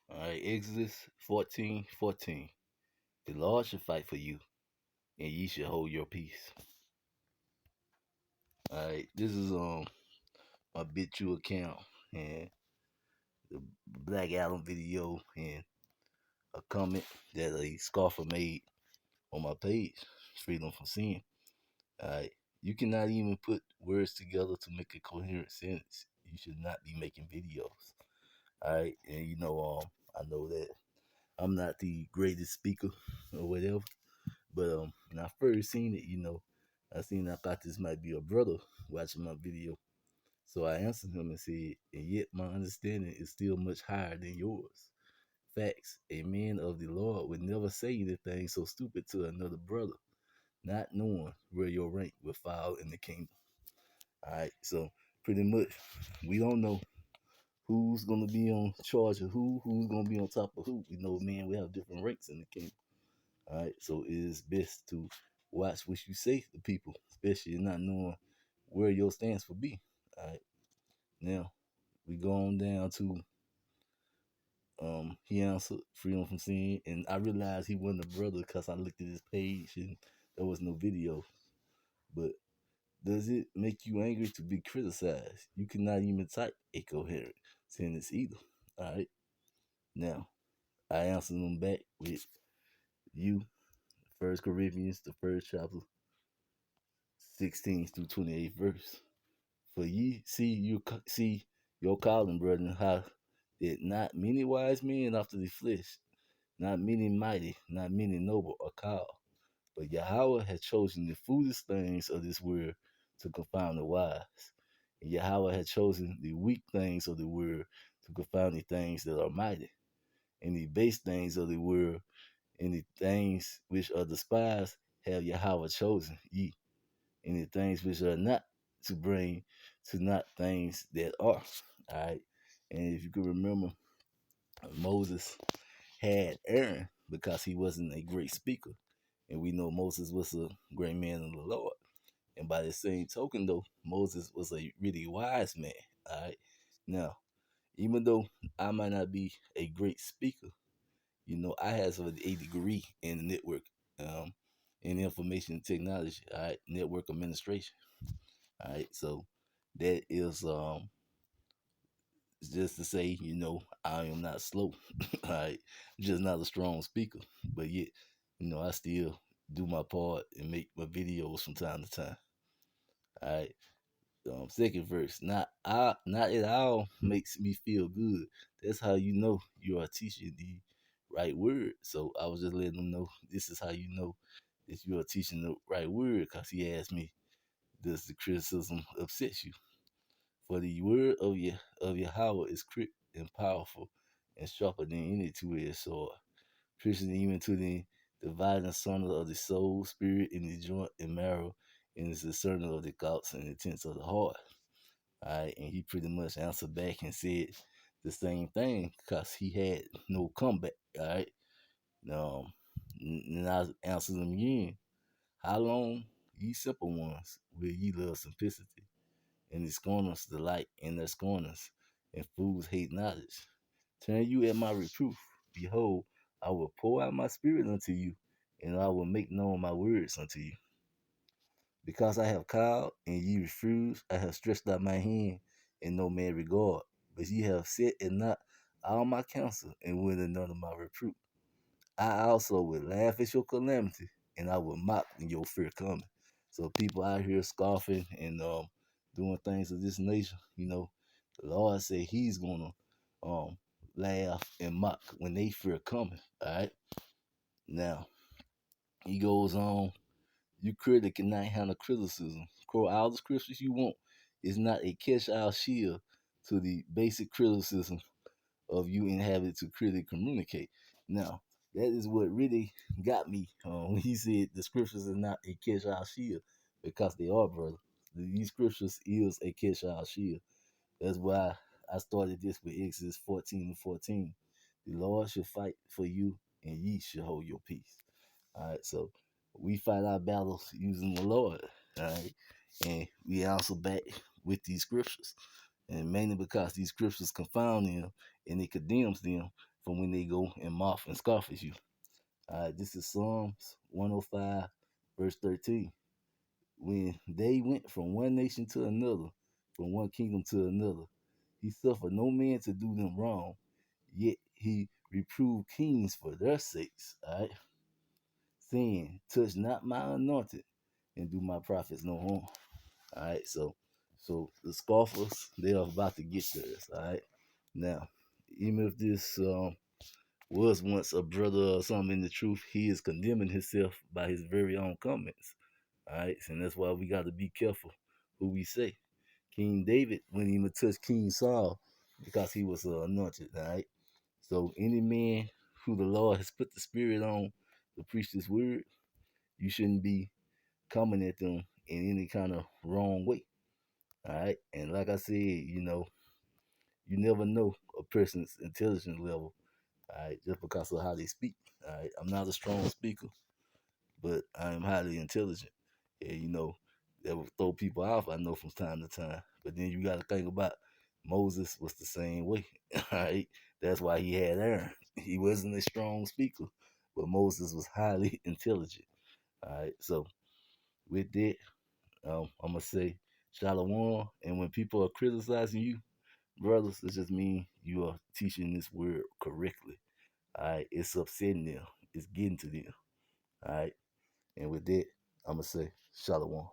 All right, Exodus 14:14. The Lord shall fight for you, and ye shall hold your peace. All right, this is my BitChute account and the Black Adam video and a comment that a scoffer made on my page, Freedom from Sin. All right, you cannot even put words together to make a coherent sentence. You should not be making videos. All right, and I know that I'm not the greatest speaker or whatever. But when I first seen it, I thought this might be a brother watching my video. So I answered him and said, and yet my understanding is still much higher than yours. Facts. A man of the Lord would never say anything so stupid to another brother, not knowing where your rank will fall in the kingdom. Alright, so pretty much we don't know who's gonna be on charge of who's gonna be on top of who. We know, man, we have different ranks in the kingdom. All right, so it is best to watch what you say to people, especially not knowing where your stance will be. All right, now we go on down to he answered freedom from sin, and I realized he wasn't a brother because I looked at his page and there was no video. But does it make you angry to be criticized? You cannot even type a coherent sentence either. All right, now I answered him back with you, First Corinthians, the first chapter, 16th through 28th verse. For ye see your calling, brethren, how that not many wise men after the flesh, not many mighty, not many noble are called. But Yahweh had chosen the foolish things of this world to confound the wise. And Yahweh had chosen the weak things of the world to confound the things that are mighty. And the base things of the world and the things which are despised have Yahweh chosen, ye and the things which are not to bring to not things that are. All right. And if you can remember, Moses had Aaron because he wasn't a great speaker. And we know Moses was a great man of the Lord. And by the same token, though, Moses was a really wise man. All right. Now, even though I might not be a great speaker, I have a degree in network, um, in information technology, all right, network administration. All right, so that is just to say, I am not slow. All right, I'm just not a strong speaker, but yet, I still do my part and make my videos from time to time. All right. Second verse, not at all makes me feel good. That's how you know you are teaching the right word. So I was just letting them know this is how you know that you are teaching the right word. Because he asked me, does the criticism upset you? For the word of Yahweh is quick and powerful and sharper than any two-edged sword, piercing even to the dividing asunder of the soul, spirit, and the joint and marrow, and is discerner of the thoughts and intents of the heart. All right, and he pretty much answered back and said the same thing because he had no comeback. All right, um, and I answered him again. How long, ye simple ones, will ye love simplicity? And the scorners delight in their scorners, and fools hate knowledge. Turn you at my reproof. Behold, I will pour out my spirit unto you, and I will make known my words unto you. Because I have called, and ye refuse, I have stretched out my hand, and no man regard. But ye have set and not all my counsel, and would none of my reproof. I also will laugh at your calamity, and I will mock when your fear coming. So people out here scoffing and doing things of this nature, the Lord said He's gonna laugh and mock when they fear coming. All right. Now He goes on. You critic cannot handle criticism. Quote all the scriptures you want. It's not a catch-all shield to the basic criticism of you inhabit to critically communicate. Now, that is what really got me when he said the scriptures are not a catch-all shield because they are, brother. These scriptures is a catch-all shield. That's why I started this with Exodus 14:14. The Lord shall fight for you, and ye shall hold your peace. All right, so we fight our battles using the Lord. All right, and we answer back with these scriptures, and mainly because these scriptures confound them and it condemns them from when they go and mock and scoff at you. All right, this is Psalms 105, verse 13. When they went from one nation to another, from one kingdom to another, he suffered no man to do them wrong, yet he reproved kings for their sakes, all right, saying, touch not my anointed and do my prophets no harm. All right, so the scoffers, they are about to get theirs, all right. Now, even if this was once a brother or something in the truth, he is condemning himself by his very own comments. All right, and that's why we got to be careful who we say. King David wouldn't even touch King Saul because he was anointed. All right, so any man who the Lord has put the Spirit on to preach this word, you shouldn't be coming at them in any kind of wrong way. All right, and like I said, you never know a person's intelligence level. All right, just because of how they speak. All right, I'm not a strong speaker, but I am highly intelligent. And that will throw people off, I know, from time to time. But then you got to think about Moses was the same way. All right, that's why he had Aaron. He wasn't a strong speaker, but Moses was highly intelligent. All right, so with that, I'm gonna say shalom. And when people are criticizing you, brothers, it just means you are teaching this word correctly. All right, it's upsetting them. It's getting to them. All right, and with that, I'm gonna say shalom.